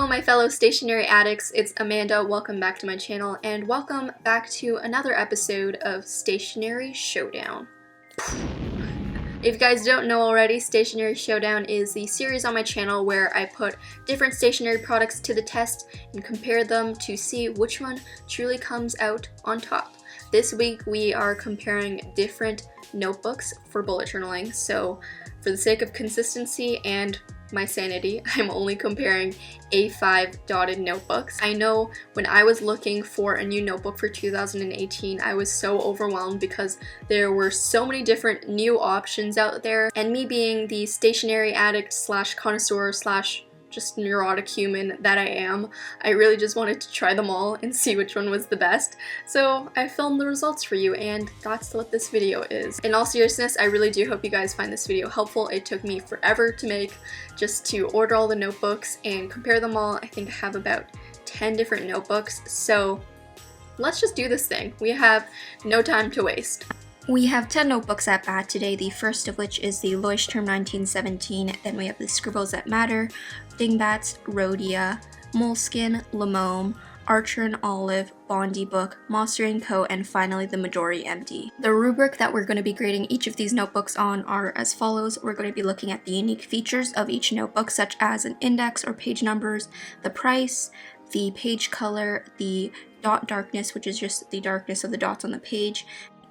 Hello my fellow stationery addicts, it's Amanda, welcome back to my channel, and welcome back to another episode of Stationery Showdown. If you guys don't know already, Stationery Showdown is the series on my channel where I put different stationery products to the test and compare them to see which one truly comes out on top. This week we are comparing different notebooks for bullet journaling, so for the sake of consistency and my sanity, I'm only comparing A5 dotted notebooks. I know when I was looking for a new notebook for 2018, I was so overwhelmed because there were so many different new options out there, and me being the stationery addict slash connoisseur slash just neurotic human that I am, I really just wanted to try them all and see which one was the best. So I filmed the results for you, and that's what this video is. In all seriousness, I really do hope you guys find this video helpful. It took me forever to make, just to order all the notebooks and compare them all. I think I have about 10 different notebooks, so let's just do this thing. We have no time to waste. We have 10 notebooks at bat today, the first of which is the Leuchtturm 1917, then we have the Scribbles that Matter, Dingbats, Rhodia, Moleskine, Lemome, Archer and Olive, Bondibook, Mossery Co, and finally the Midori MD. The rubric that we're going to be grading each of these notebooks on are as follows. We're going to be looking at the unique features of each notebook, such as an index or page numbers, the price, the page color, the dot darkness, which is just the darkness of the dots on the page,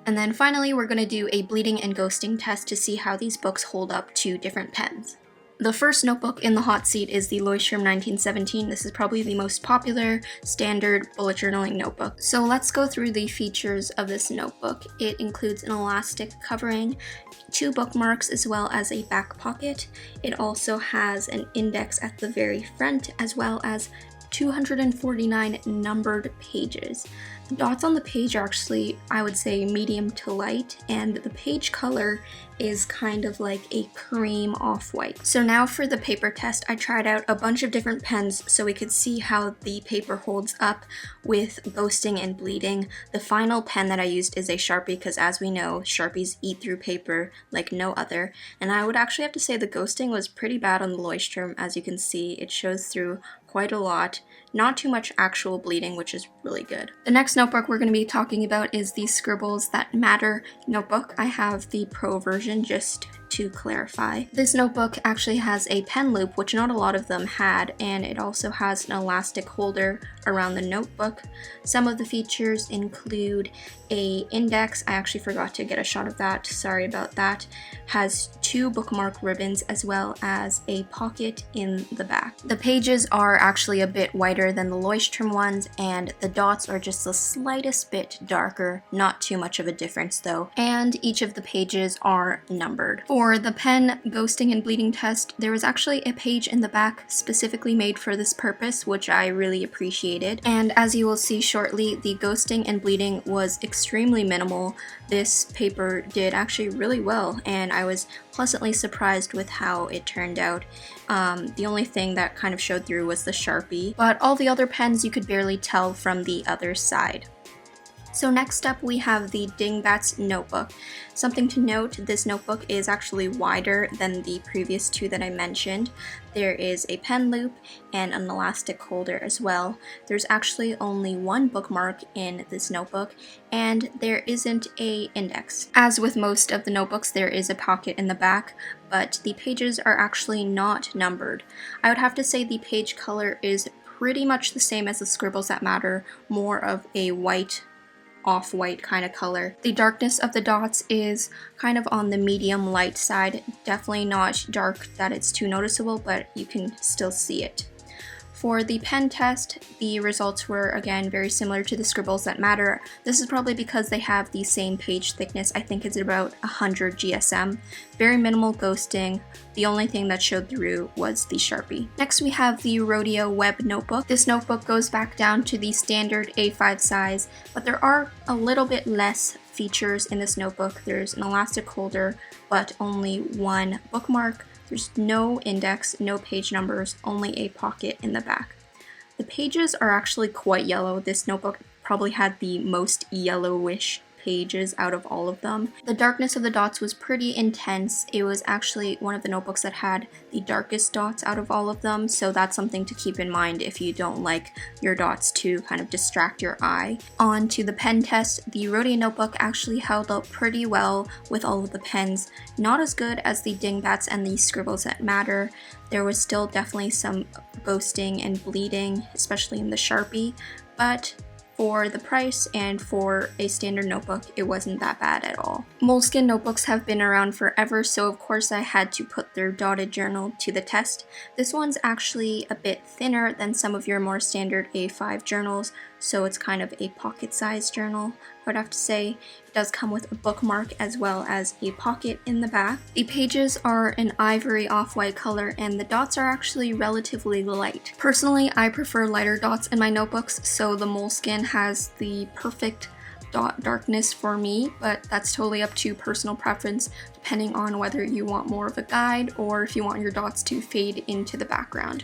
and then finally we're going to do a bleeding and ghosting test to see how these books hold up to different pens. The first notebook in the hot seat is the Leuchtturm 1917. This is probably the most popular standard bullet journaling notebook. So let's go through the features of this notebook. It includes an elastic covering, 2 bookmarks, as well as a back pocket. It also has an index at the very front, as well as 249 numbered pages. The dots on the page are actually, I would say, medium to light, and the page color is kind of like a cream off-white. So now for the paper test, I tried out a bunch of different pens so we could see how the paper holds up with ghosting and bleeding. The final pen that I used is a Sharpie because, as we know, Sharpies eat through paper like no other, and I would actually have to say the ghosting was pretty bad on the Leuchtturm. As you can see, it shows through quite a lot. Not too much actual bleeding, which is really good. The next notebook we're going to be talking about is the Scribbles That Matter notebook. I have the Pro version just to clarify. This notebook actually has a pen loop, which not a lot of them had, and it also has an elastic holder around the notebook. Some of the features include a index. I actually forgot to get a shot of that, sorry about that. Has 2 bookmark ribbons as well as a pocket in the back. The pages are actually a bit whiter than the Leuchtturm ones, and the dots are just the slightest bit darker, not too much of a difference though, and each of the pages are numbered. For the pen ghosting and bleeding test, there was actually a page in the back specifically made for this purpose, which I really appreciated, and as you will see shortly, the ghosting and bleeding was extremely minimal. This paper did actually really well, and I was pleasantly surprised with how it turned out. The only thing that kind of showed through was the Sharpie, but all the other pens you could barely tell from the other side. So next up we have the Dingbats notebook. Something to note, this notebook is actually wider than the previous 2 that I mentioned. There is a pen loop and an elastic holder as well. There's actually only 1 bookmark in this notebook, and there isn't an index. As with most of the notebooks, there is a pocket in the back, but the pages are actually not numbered. I would have to say the page color is pretty much the same as the Scribbles That Matter, more of a white, off-white kind of color. The darkness of the dots is kind of on the medium light side, definitely not dark that it's too noticeable, but you can still see it. For the pen test, the results were again very similar to the Scribbles That Matter. This is probably because they have the same page thickness. I think it's about 100 GSM. Very minimal ghosting. The only thing that showed through was the Sharpie. Next we have the Rodeo Web notebook. This notebook goes back down to the standard A5 size, but there are a little bit less features in this notebook. There's an elastic holder, but only 1 bookmark. There's no index, no page numbers, only a pocket in the back. The pages are actually quite yellow. This notebook probably had the most yellowish pages out of all of them. The darkness of the dots was pretty intense. It was actually one of the notebooks that had the darkest dots out of all of them, so that's something to keep in mind if you don't like your dots to kind of distract your eye. On to the pen test. The Rhodia notebook actually held up pretty well with all of the pens. Not as good as the Dingbats and the Scribbles that matter. There was still definitely some ghosting and bleeding, especially in the Sharpie, but for the price and for a standard notebook, it wasn't that bad at all. Moleskine notebooks have been around forever, so of course I had to put their dotted journal to the test. This one's actually a bit thinner than some of your more standard A5 journals, so it's kind of a pocket-sized journal, I would have to say. It does come with a bookmark as well as a pocket in the back. The pages are an ivory off-white color and the dots are actually relatively light. Personally, I prefer lighter dots in my notebooks, so the Moleskine has the perfect dot darkness for me, but that's totally up to personal preference depending on whether you want more of a guide or if you want your dots to fade into the background.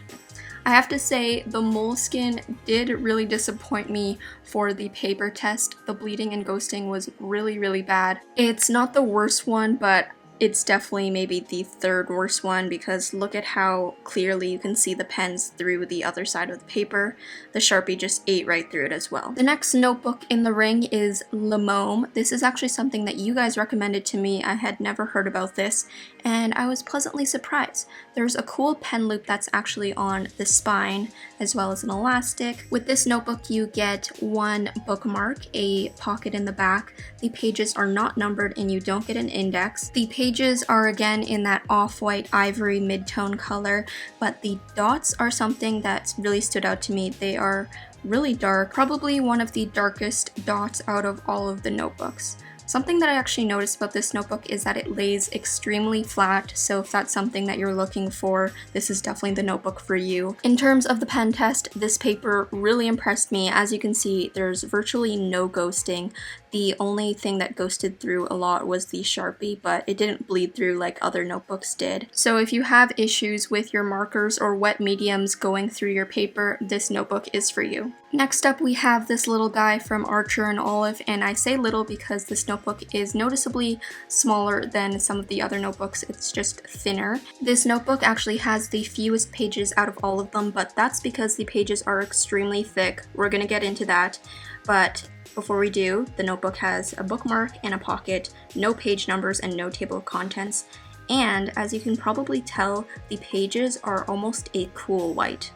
I have to say, the Moleskine did really disappoint me for the paper test. The bleeding and ghosting was really bad. It's not the worst one, but it's definitely maybe the third worst one because look at how clearly you can see the pens through the other side of the paper. The Sharpie just ate right through it as well. The next notebook in the ring is Lemome. This is actually something that you guys recommended to me. I had never heard about this and I was pleasantly surprised. There's a cool pen loop that's actually on the spine as well as an elastic. With this notebook you get one bookmark, a pocket in the back. The pages are not numbered and you don't get an index. The pages are again in that off-white ivory mid-tone color, but the dots are something that really stood out to me. They are really dark, probably one of the darkest dots out of all of the notebooks. Something that I actually noticed about this notebook is that it lays extremely flat, so if that's something that you're looking for, this is definitely the notebook for you. In terms of the pen test, this paper really impressed me. As you can see, there's virtually no ghosting. The only thing that ghosted through a lot was the Sharpie, but it didn't bleed through like other notebooks did. So if you have issues with your markers or wet mediums going through your paper, this notebook is for you. Next up we have this little guy from Archer and Olive, and I say little because this notebook is noticeably smaller than some of the other notebooks. It's just thinner. This notebook actually has the fewest pages out of all of them, but that's because the pages are extremely thick. We're gonna get into that, but before we do, the notebook has a bookmark and a pocket, no page numbers and no table of contents, and as you can probably tell, the pages are almost a cool white,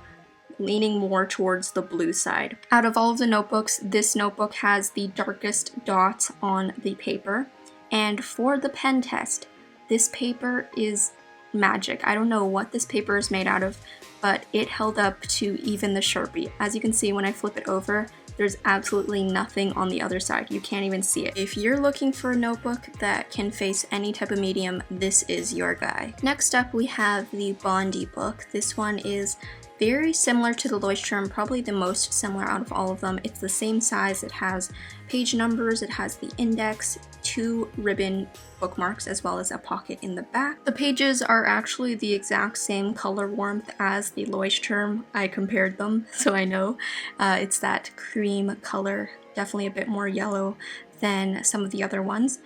leaning more towards the blue side. Out of all of the notebooks, this notebook has the darkest dots on the paper, and for the pen test, this paper is magic. I don't know what this paper is made out of, but it held up to even the Sharpie. As you can see when I flip it over, there's absolutely nothing on the other side. You can't even see it. If you're looking for a notebook that can face any type of medium, this is your guy. Next up we have the Bondibook. This one is very similar to the Leuchtturm, probably the most similar out of all of them. It's the same size, it has page numbers, it has the index, 2 ribbon bookmarks, as well as a pocket in the back. The pages are actually the exact same color warmth as the Leuchtturm. I compared them, so I know. It's that cream color, definitely a bit more yellow than some of the other ones.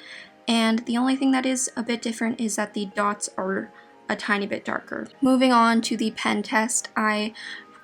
And the only thing that is a bit different is that the dots are a tiny bit darker. Moving on to the pen test, I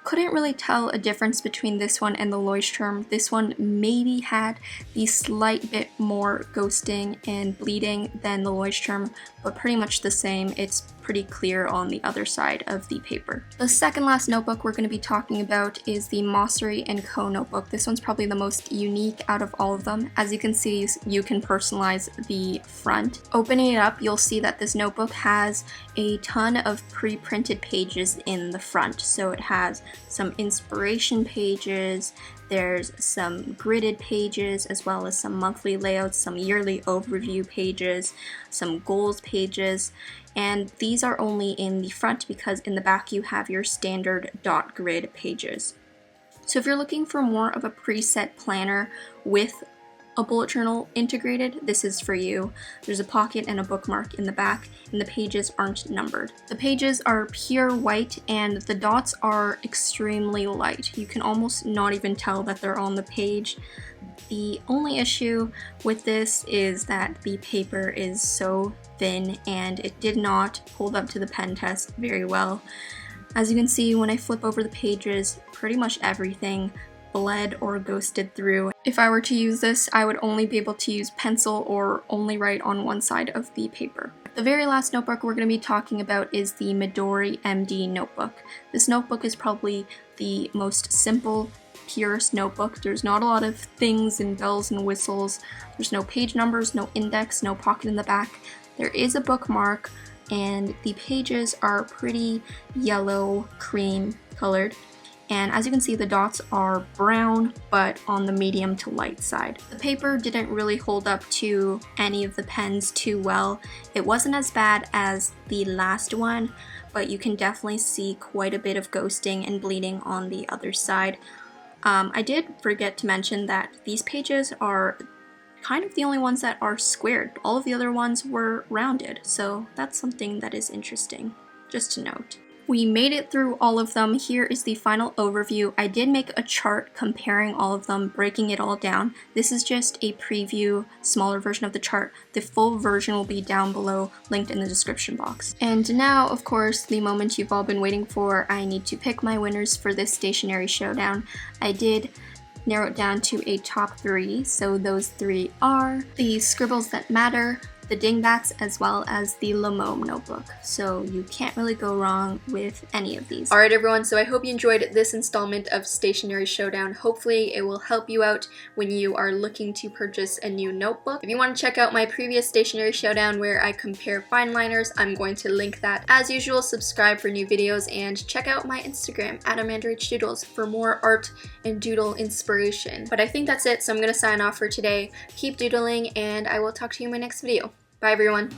couldn't really tell a difference between this one and the Leuchtturm. This one maybe had the slight bit more ghosting and bleeding than the Leuchtturm, but pretty much the same. It's pretty clear on the other side of the paper. The second last notebook we're going to be talking about is the Mossery Co notebook. This one's probably the most unique out of all of them. As you can see, you can personalize the front. Opening it up, you'll see that this notebook has a ton of pre-printed pages in the front. So it has some inspiration pages, there's some gridded pages, as well as some monthly layouts, some yearly overview pages, some goals pages, and these are only in the front because in the back you have your standard dot grid pages. So if you're looking for more of a preset planner with a bullet journal integrated, this is for you. There's a pocket and a bookmark in the back, and the pages aren't numbered. The pages are pure white and the dots are extremely light. You can almost not even tell that they're on the page. The only issue with this is that the paper is so thin and it did not hold up to the pen test very well. As you can see, when I flip over the pages, pretty much everything bled or ghosted through. If I were to use this, I would only be able to use pencil or only write on one side of the paper. The very last notebook we're going to be talking about is the Midori MD notebook. This notebook is probably the most simple, purest notebook. There's not a lot of things and bells and whistles. There's no page numbers, no index, no pocket in the back. There is a bookmark, and the pages are pretty yellow cream colored. And as you can see, the dots are brown, but on the medium to light side. The paper didn't really hold up to any of the pens too well. It wasn't as bad as the last one, but you can definitely see quite a bit of ghosting and bleeding on the other side. I did forget to mention that these pages are kind of the only ones that are squared. All of the other ones were rounded, so that's something that is interesting, just to note. We made it through all of them. Here is the final overview. I did make a chart comparing all of them, breaking it all down. This is just a preview, smaller version of the chart. The full version will be down below, linked in the description box. And now, of course, the moment you've all been waiting for, I need to pick my winners for this stationery showdown. I did narrow it down to a top 3, so those 3 are the Scribbles That Matter, the Dingbats, as well as the Lemome notebook. So you can't really go wrong with any of these. Alright everyone, so I hope you enjoyed this installment of Stationery Showdown. Hopefully it will help you out when you are looking to purchase a new notebook. If you want to check out my previous Stationery Showdown where I compare fine liners, I'm going to link that. As usual, subscribe for new videos and check out my Instagram at AmandaHDoodles for more art and doodle inspiration. But I think that's it, so I'm going to sign off for today. Keep doodling and I will talk to you in my next video. Bye everyone.